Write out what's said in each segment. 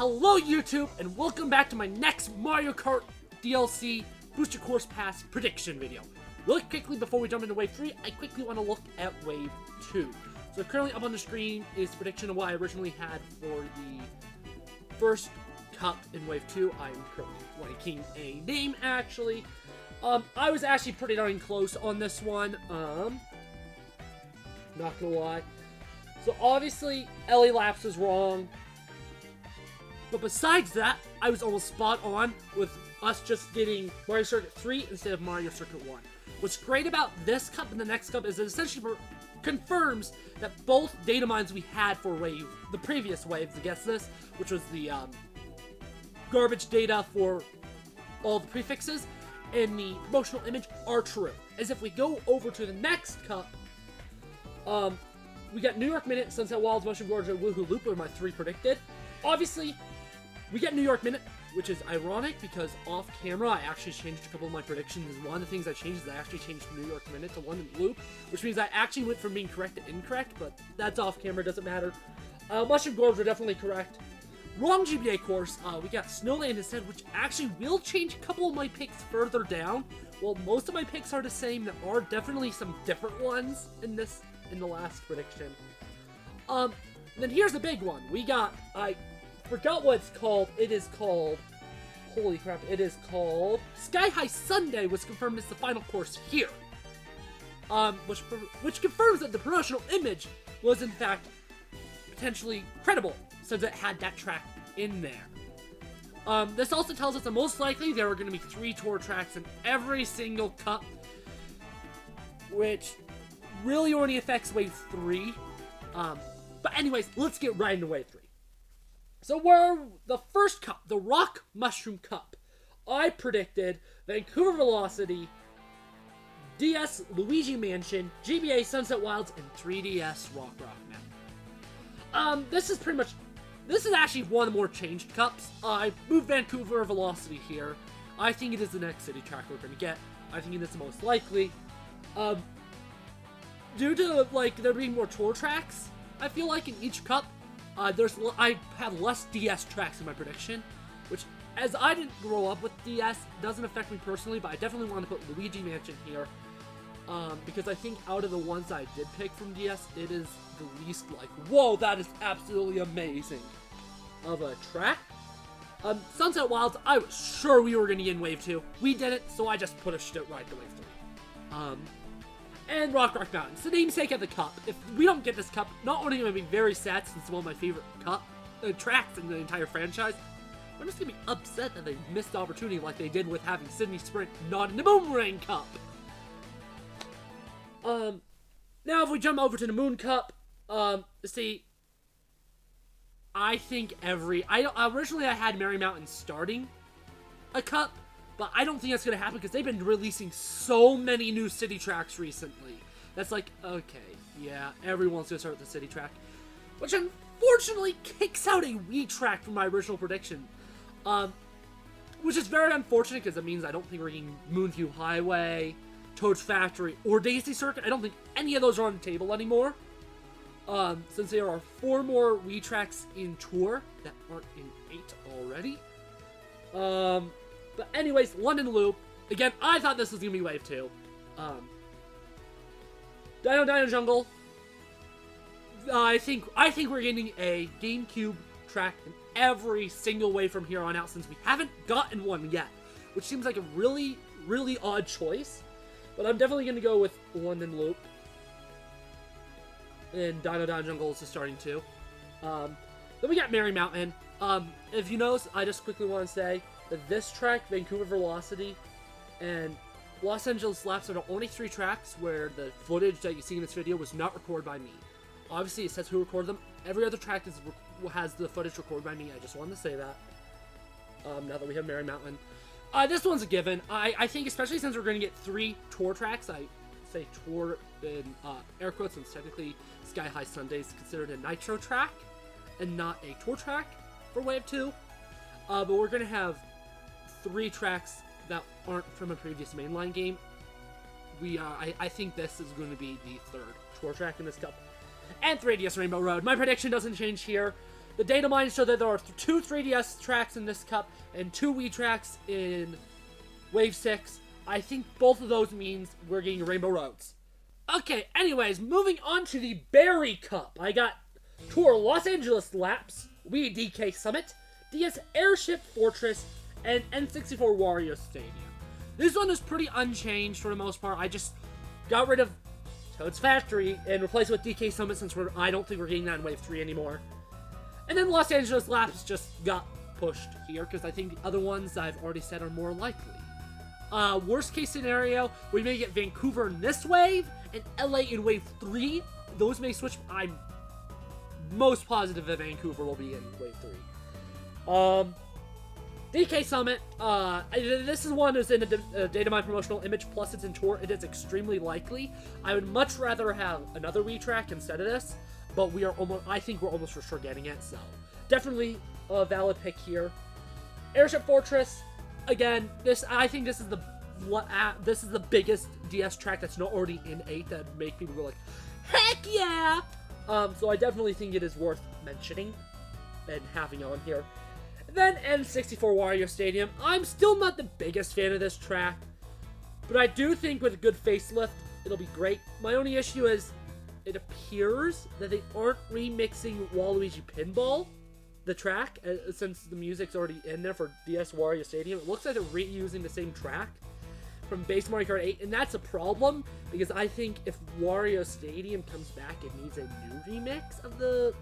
Hello YouTube, and welcome back to my next Mario Kart DLC Booster Course Pass prediction video. Really quickly, before we jump into Wave 3, I quickly want to look at Wave 2. So currently up on the screen is the prediction of what I originally had for the first cup in Wave 2. I'm currently blanking a name, actually. I was actually pretty darn close on this one. Not gonna lie. So obviously, Ellie Laps was wrong. But besides that, I was almost spot on with us just getting Mario Circuit 3 instead of Mario Circuit 1. What's great about this cup and the next cup is it essentially confirms that both data mines we had for the previous waves, I guess this, which was the garbage data for all the prefixes, and the promotional image are true. As if we go over to the next cup, we got New York Minute, Sunset Wilds, Mushroom Gorge, and Woohoo Loop are my 3 predicted. Obviously, we get New York Minute, which is ironic because off camera I actually changed a couple of my predictions, and one of the things I changed is I actually changed New York Minute to London Loop, which means I actually went from being correct to incorrect, but that's off camera, doesn't matter. Mushroom Gorge are definitely correct. Wrong GBA course, we got Snowland instead, which actually will change a couple of my picks further down. Well, most of my picks are the same, there are definitely some different ones in the last prediction. Then here's the big one. We got, I forgot what it's called. It is called, holy crap, it is called Sky High Sunday was confirmed as the final course here. Which confirms that the promotional image was in fact potentially credible, since it had that track in there. This also tells us that most likely there are going to be 3 tour tracks in every single cup, which really only affects Wave 3. But anyways, let's get right into Wave 3. So the first cup, the Rock Mushroom Cup, I predicted Vancouver Velocity, DS Luigi Mansion, GBA Sunset Wilds, and 3DS Rock Mountain. This is actually one of the more changed cups. I moved Vancouver Velocity here. I think it is the next city track we're going to get. I think it is the most likely. Due to, there being more tour tracks, I feel like in each cup, I have less DS tracks in my prediction, which, as I didn't grow up with DS, doesn't affect me personally, but I definitely want to put Luigi Mansion here, because I think out of the ones I did pick from DS, it is the least whoa, that is absolutely amazing of a track. Sunset Wilds, I was sure we were going to get in Wave 2. We didn't, so I just pushed it right to Wave 3. And Rock Mountain. It's the namesake of the cup. If we don't get this cup, not only am I going to be very sad since it's one of my favorite tracks in the entire franchise, I'm just going to be upset that they missed the opportunity like they did with having Sydney Sprint not in the Boomerang Cup. Now if we jump over to the Moon Cup, see, I think originally I had Merry Mountain starting a cup, but I don't think that's going to happen because they've been releasing so many new city tracks recently. That's okay, yeah, everyone's going to start with the city track. Which unfortunately kicks out a Wii track from my original prediction. Which is very unfortunate because it means I don't think we're getting Moonview Highway, Toad's Factory, or Daisy Circuit. I don't think any of those are on the table anymore. Since there are 4 more Wii tracks in Tour that aren't in 8 already. But anyways, London Loop. Again, I thought this was going to be Wave 2. Dino Jungle. I think we're getting a GameCube track in every single wave from here on out since we haven't gotten one yet. Which seems like a really, really odd choice. But I'm definitely going to go with London Loop. And Dino Jungle is starting too. Then we got Merry Mountain. If you notice, I just quickly want to say that this track, Vancouver Velocity, and Los Angeles Laps are the only 3 tracks where the footage that you see in this video was not recorded by me. Obviously, it says who recorded them. Every other track has the footage recorded by me. I just wanted to say that. Now that we have Merry Mountain. This one's a given. I think, especially since we're going to get 3 tour tracks, I say tour in air quotes, since technically Sky High Sunday is considered a Nitro track and not a tour track for Wave 2. But we're going to have 3 tracks that aren't from a previous mainline game. I think this is going to be the 3rd tour track in this cup. And 3DS Rainbow Road. My prediction doesn't change here. The data mines show that there are 2 3DS tracks in this cup and 2 Wii tracks in Wave 6. I think both of those means we're getting Rainbow Roads. Okay, anyways, moving on to the Berry Cup. I got Tour Los Angeles Laps, Wii DK Summit, DS Airship Fortress, and N64 Wario Stadium. This one is pretty unchanged for the most part. I just got rid of Toad's Factory and replaced it with DK Summit since I don't think we're getting that in Wave 3 anymore. And then Los Angeles Laps just got pushed here because I think the other ones I've already said are more likely. Worst case scenario, we may get Vancouver in this wave and LA in Wave 3. Those may switch. I'm most positive that Vancouver will be in Wave 3. DK Summit, this is one that's in a data mine promotional image, plus it's in tour. It is extremely likely. I would much rather have another Wii track instead of this, but I think we're almost for sure getting it, so definitely a valid pick here. Airship Fortress, again, I think this is the biggest DS track that's not already in 8 that make people go like, heck yeah! So I definitely think it is worth mentioning and having on here. Then N64 Wario Stadium. I'm still not the biggest fan of this track, but I do think with a good facelift, it'll be great. My only issue is it appears that they aren't remixing Waluigi Pinball, the track, since the music's already in there for DS Wario Stadium. It looks like they're reusing the same track from base Mario Kart 8, and that's a problem, because I think if Wario Stadium comes back, it needs a new remix of the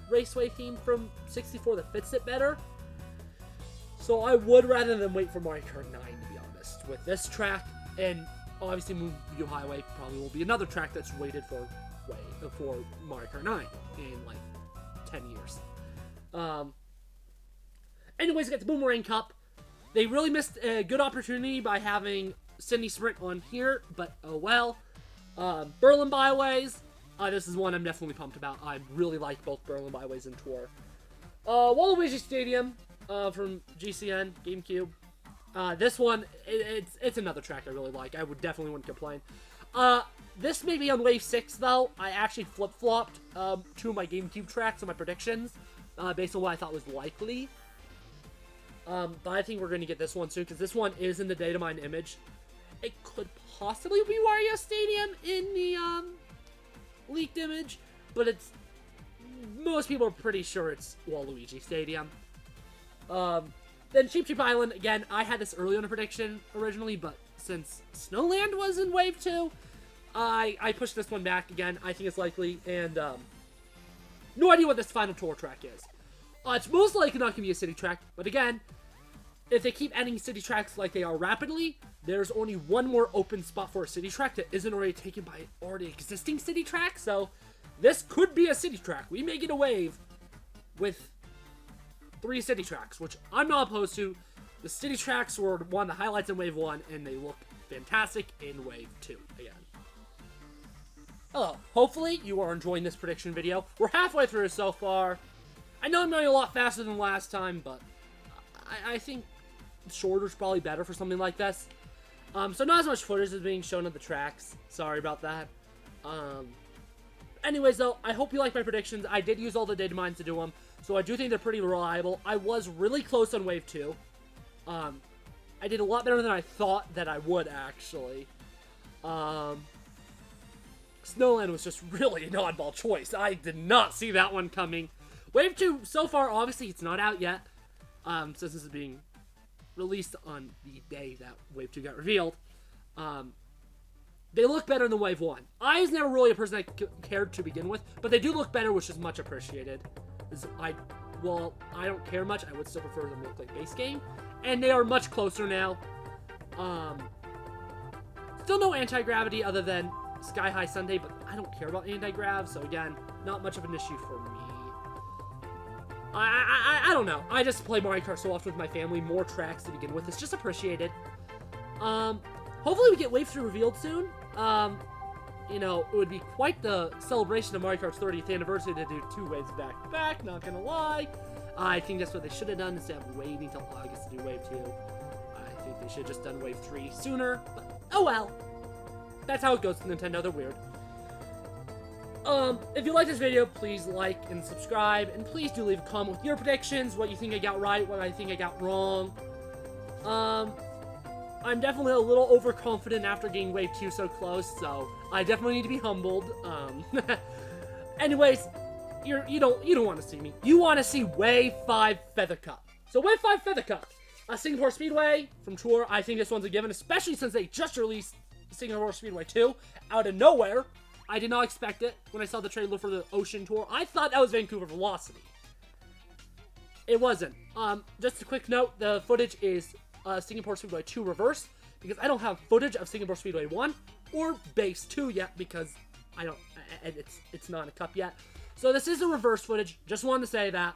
Raceway theme from 64 that fits it better. So I would rather than wait for Mario Kart 9, to be honest. With this track, and obviously Moonview Highway probably will be another track that's waited for Mario Kart 9 in like 10 years. Anyways, get the Boomerang Cup. They really missed a good opportunity by having Sydney Sprint on here, but oh well. Berlin Byways. This is one I'm definitely pumped about. I really like both Berlin Byways and Tour. Waluigi Stadium from GCN, GameCube. This one, it's another track I really like. I would definitely wouldn't complain. This may be on Wave 6, though. I actually flip-flopped 2 of my GameCube tracks and my predictions based on what I thought was likely. But I think we're going to get this one soon, because this one is in the data mine image. It could possibly be Wario Stadium in the leaked image, but most people are pretty sure it's Waluigi Stadium. Then Cheep Cheep Island, again, I had this early on a prediction originally, but since Snowland was in Wave 2, I pushed this one back again. I think it's likely, and no idea what this final tour track is. It's most likely not going to be a city track, but again, if they keep adding city tracks like they are rapidly, there's only one more open spot for a city track that isn't already taken by an already existing city track, so this could be a city track. We may get a wave with 3 city tracks, which I'm not opposed to. The city tracks were one of the highlights in Wave 1, and they look fantastic in Wave 2 again. Hello, hopefully you are enjoying this prediction video. We're halfway through so far. I know I'm going a lot faster than last time, but I think shorter is probably better for something like this. So not as much footage is being shown of the tracks. Sorry about that. Anyways, though, I hope you like my predictions. I did use all the data mines to do them, so I do think they're pretty reliable. I was really close on Wave 2. I did a lot better than I thought that I would, actually. Snowland was just really an oddball choice. I did not see that one coming. Wave 2, so far, obviously, it's not out yet. Since this is being released on the day that Wave 2 got revealed. They look better than Wave 1. I was never really a person that cared to begin with, but they do look better, which is much appreciated. I don't care much. I would still prefer them to look like base game. And they are much closer now. Still no anti-gravity other than Sky High Sunday, but I don't care about anti-grav, so again, not much of an issue for me. I don't know. I just play Mario Kart so often with my family. More tracks to begin with. It's just appreciated. Hopefully we get Wave 3 revealed soon. You know, it would be quite the celebration of Mario Kart's 30th anniversary to do 2 waves back to back, not gonna lie. I think that's what they should have done instead of waiting till August to do Wave 2. I think they should have just done Wave 3 sooner, but oh well. That's how it goes with Nintendo, they're weird. If you like this video, please like and subscribe, and please do leave a comment with your predictions, what you think I got right, what I think I got wrong. I'm definitely a little overconfident after getting Wave 2 so close, so I definitely need to be humbled. Anyways, you don't want to see me. You want to see Wave 5 Feather Cup. So Wave 5 Feather Cup, Singapore Speedway from Tour. I think this one's a given, especially since they just released Singapore Speedway 2 out of nowhere. I did not expect it when I saw the trailer for the Ocean Tour. I thought that was Vancouver Velocity. It wasn't. Just a quick note, the footage is Singapore Speedway 2 reverse, because I don't have footage of Singapore Speedway 1 or Base 2 yet, because it's not a cup yet. So this is a reverse footage. Just wanted to say that.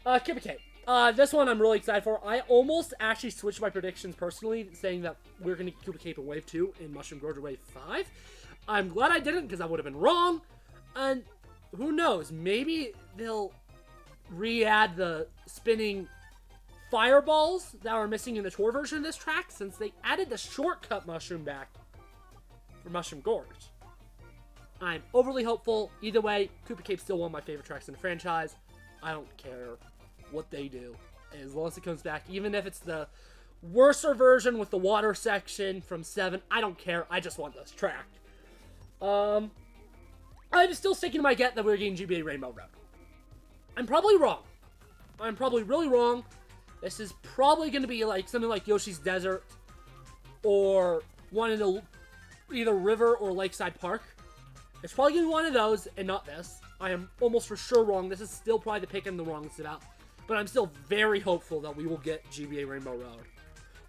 Koopa Cape. This one I'm really excited for. I almost actually switched my predictions personally, saying that we're going to get Koopa Cape in Wave 2 and Mushroom Gorge Wave 5. I'm glad I didn't, because I would have been wrong. And who knows, maybe they'll re-add the spinning fireballs that were missing in the tour version of this track, since they added the shortcut mushroom back for Mushroom Gorge. I'm overly hopeful. Either way, Koopa Cape's still one of my favorite tracks in the franchise. I don't care what they do, as long as it comes back. Even if it's the worser version with the water section from 7, I don't care. I just want this track. I'm still sticking to my get that we're getting GBA Rainbow Road. I'm probably wrong. I'm probably really wrong. This is probably going to be like something like Yoshi's Desert, or one of the either River or Lakeside Park. It's probably going to be one of those, and not this. I am almost for sure wrong. This is still probably the pick I'm the wrongest about. But I'm still very hopeful that we will get GBA Rainbow Road.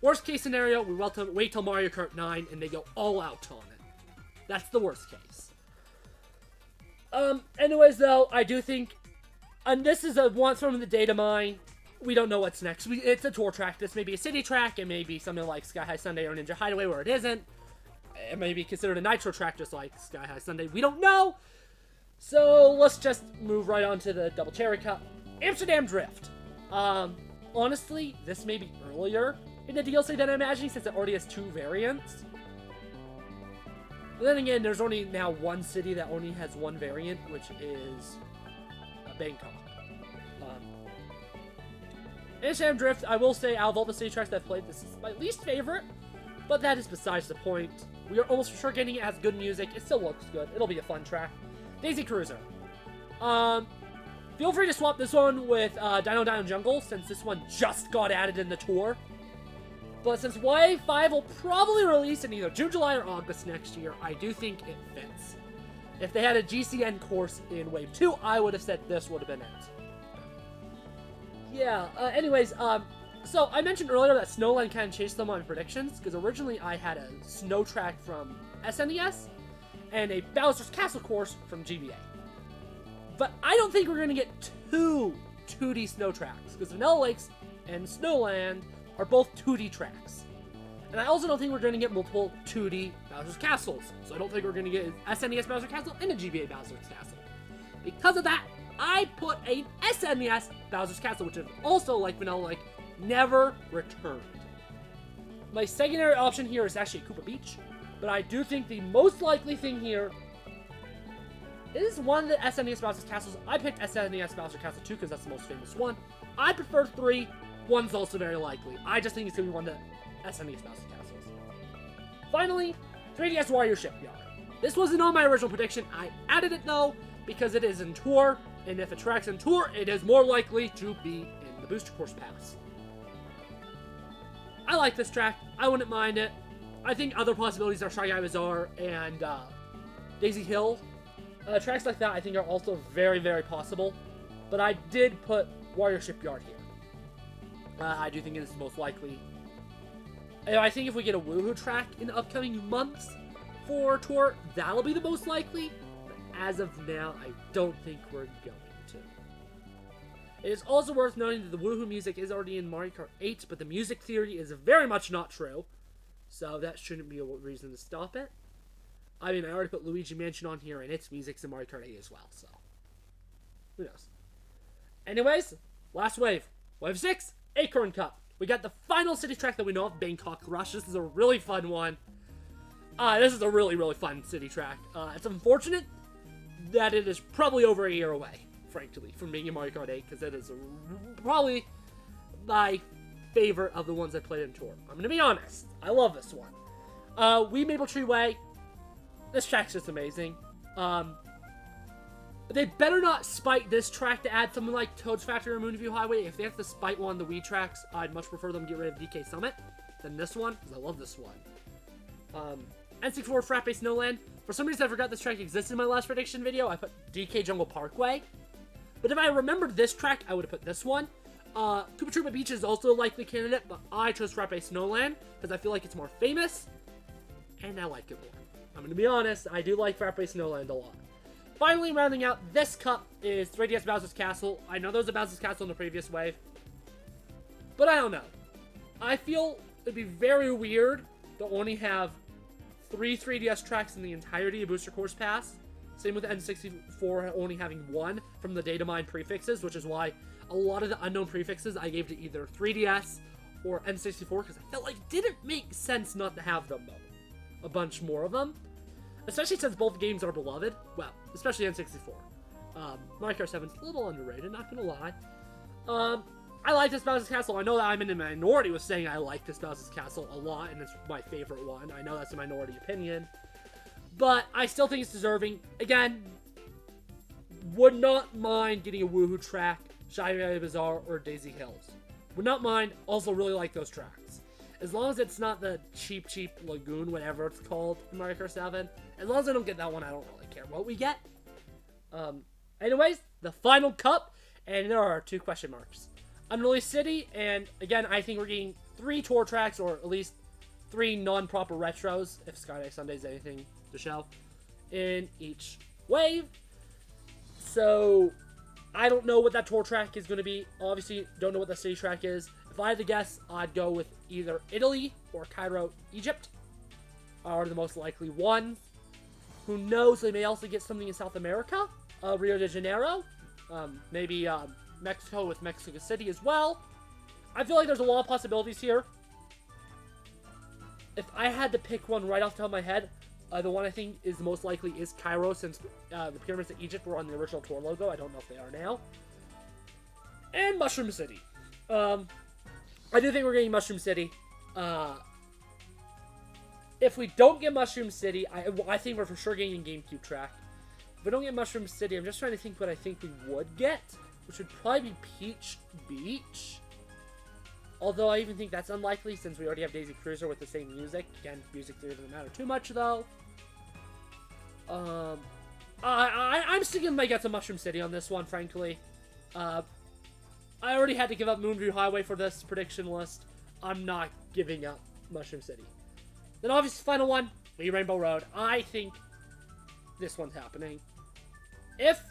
Worst case scenario, we wait till Mario Kart 9 and they go all out on it. That's the worst case. Anyways, though, I do think, and this is one from the data mine. We don't know what's next. It's a tour track. This may be a city track. It may be something like Sky High Sunday or Ninja Hideaway, where it isn't. It may be considered a nitro track, just like Sky High Sunday. We don't know. So let's just move right on to the Double Cherry Cup. Amsterdam Drift. Honestly, this may be earlier in the DLC than I'm imagining, since it already has 2 variants. But then again, there's only now one city that only has 1 variant, which is Bangkok. Amsterdam Drift, I will say, out of all the city tracks that I've played, this is my least favorite, but that is besides the point. We are almost for sure getting it. It has good music. It still looks good. It'll be a fun track. Daisy Cruiser. Feel free to swap this one with Dino Dino Jungle, since this one just got added in the tour. But since Wave 5 will probably release in either June, July, or August next year, I do think it fits. If they had a GCN course in Wave 2, I would have said this would have been it. Yeah, anyways, so I mentioned earlier that Snowland kind of changed some of my predictions, because originally I had a snow track from SNES and a Bowser's Castle course from GBA. But I don't think we're going to get 2 2D snow tracks, because Vanilla Lakes and Snowland are both 2D tracks. And I also don't think we're going to get multiple 2D Bowser's Castles, so I don't think we're going to get an SNES Bowser's Castle and a GBA Bowser's Castle. Because of that, I put a SNES Bowser's Castle, which is also like Vanilla Lake, never returned. My secondary option here is actually Koopa Beach, but I do think the most likely thing here is one of the SNES Bowser's Castles. I picked SNES Bowser's Castle 2 because that's the most famous one. I prefer 3. 1's also very likely. I just think it's going to be one of the SNES Bowser's Castles. Finally, 3DS Wario Shipyard. This wasn't on my original prediction. I added it though, because it is in Tour, and if a track's in Tour, it is more likely to be in the Booster Course Pass. I like this track. I wouldn't mind it. I think other possibilities are Shy Guy Bazaar and Daisy Hill. Tracks like that I think are also very, very possible. But I did put Wario Shipyard here. I do think it is the most likely. And I think if we get a Woohoo track in the upcoming months for Tour, that'll be the most likely. But as of now, I don't think we're going to. It is also worth noting that the Woohoo music is already in Mario Kart 8, but the music theory is very much not true. So that shouldn't be a reason to stop it. I mean, I already put Luigi Mansion on here, and its music's in Mario Kart 8 as well, so who knows. Anyways, last wave. Wave 6, Acorn Cup. We got the final city track that we know of, Bangkok Rush. This is a really fun one. This is a really, really fun city track. It's unfortunate that it is probably over a year away, frankly, from being in Mario Kart 8, because it is probably my favorite of the ones I played in Tour. I'm going to be honest. I love this one. Wii Maple Treeway. This track's just amazing. They better not spite this track to add something like Toad's Factory or Moonview Highway. If they have to spite one of the Wii tracks, I'd much prefer them get rid of DK Summit than this one, because I love this one. N64 Frappe Snowland. For some reason, I forgot this track existed in my last prediction video. I put DK Jungle Parkway. But if I remembered this track, I would have put this one. Koopa Troopa Beach is also a likely candidate, but I chose Frappe Snowland because I feel like it's more famous, and I like it more. I'm going to be honest, I do like Frappe Snowland a lot. Finally, rounding out this cup is 3DS Bowser's Castle. I know there was a Bowser's Castle in the previous wave, but I don't know. I feel it'd be very weird to only have 3 3DS tracks in the entirety of Booster Course Pass. Same with N64 only having 1 from the data mine prefixes, which is why a lot of the unknown prefixes I gave to either 3DS or N64, because I felt like it didn't make sense not to have them, though. A bunch more of them. Especially since both games are beloved. Well, especially N64. Mario Kart 7's a little underrated, not gonna lie. I like this Bowser's Castle. I know that I'm in the minority with saying I like this Bowser's Castle a lot, and it's my favorite one. I know that's a minority opinion. But I still think it's deserving. Again, would not mind getting a Woohoo track, Shy Valley Bazaar, or Daisy Hills. Would not mind, also really like those tracks. As long as it's not the cheap Lagoon, whatever it's called in Mario Kart 7. As long as I don't get that one, I don't really care what we get. Anyways, the final cup, and there are 2 question marks. Unreleased City, and again, I think we're getting 3 tour tracks, or at least 3 non-proper retros, if Sky Sunday's anything to show, in each wave. So, I don't know what that tour track is going to be. Obviously, don't know what the city track is. If I had to guess, I'd go with either Italy or Cairo, Egypt, are the most likely ones. Who knows, they may also get something in South America, Rio de Janeiro, maybe Mexico with Mexico City as well. I feel like there's a lot of possibilities here. If I had to pick one right off the top of my head, the one I think is the most likely is Cairo, since the pyramids of Egypt were on the original tour logo. I don't know if they are now. And Mushroom City. I do think we're getting Mushroom City. If we don't get Mushroom City, I think we're for sure getting a GameCube track. If we don't get Mushroom City, I'm just trying to think what I think we would get, which would probably be Peach Beach. Although I even think that's unlikely, since we already have Daisy Cruiser with the same music. Again, music theory doesn't matter too much, though. I'm still gonna get to Mushroom City on this one, frankly. I already had to give up Moonview Highway for this prediction list. I'm not giving up Mushroom City. Then obviously, final one, Wii Rainbow Road. I think this one's happening. If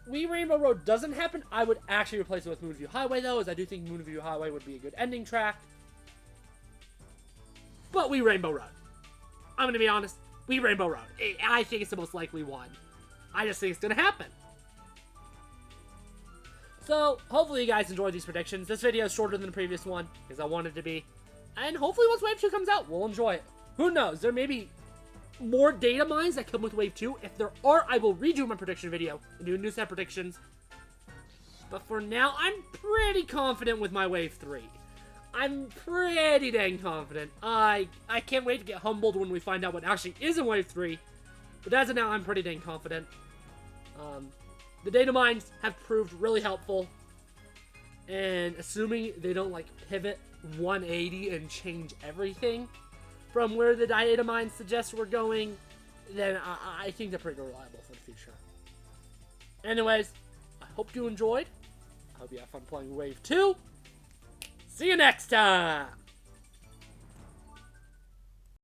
Wii Rainbow Road doesn't happen, I would actually replace it with Moonview Highway, though, as I do think Moonview Highway would be a good ending track. But Wii Rainbow Road. I'm going to be honest, Wii Rainbow Road. I think it's the most likely one. I just think it's going to happen. So, hopefully you guys enjoyed these predictions. This video is shorter than the previous one, because I wanted it to be. And hopefully once Wave 2 comes out, we'll enjoy it. Who knows? There may be more data mines that come with Wave 2. If there are, I will redo my prediction video and do a new set of predictions. But for now, I'm pretty confident with my Wave 3. I'm pretty dang confident. I can't wait to get humbled when we find out what actually is in Wave 3. But as of now, I'm pretty dang confident. The data mines have proved really helpful. And assuming they don't, like, pivot 180 and change everything from where the data mines suggest we're going, then I think they're pretty reliable for the future. Anyways, I hope you enjoyed. I hope you have fun playing Wave 2. See you next time!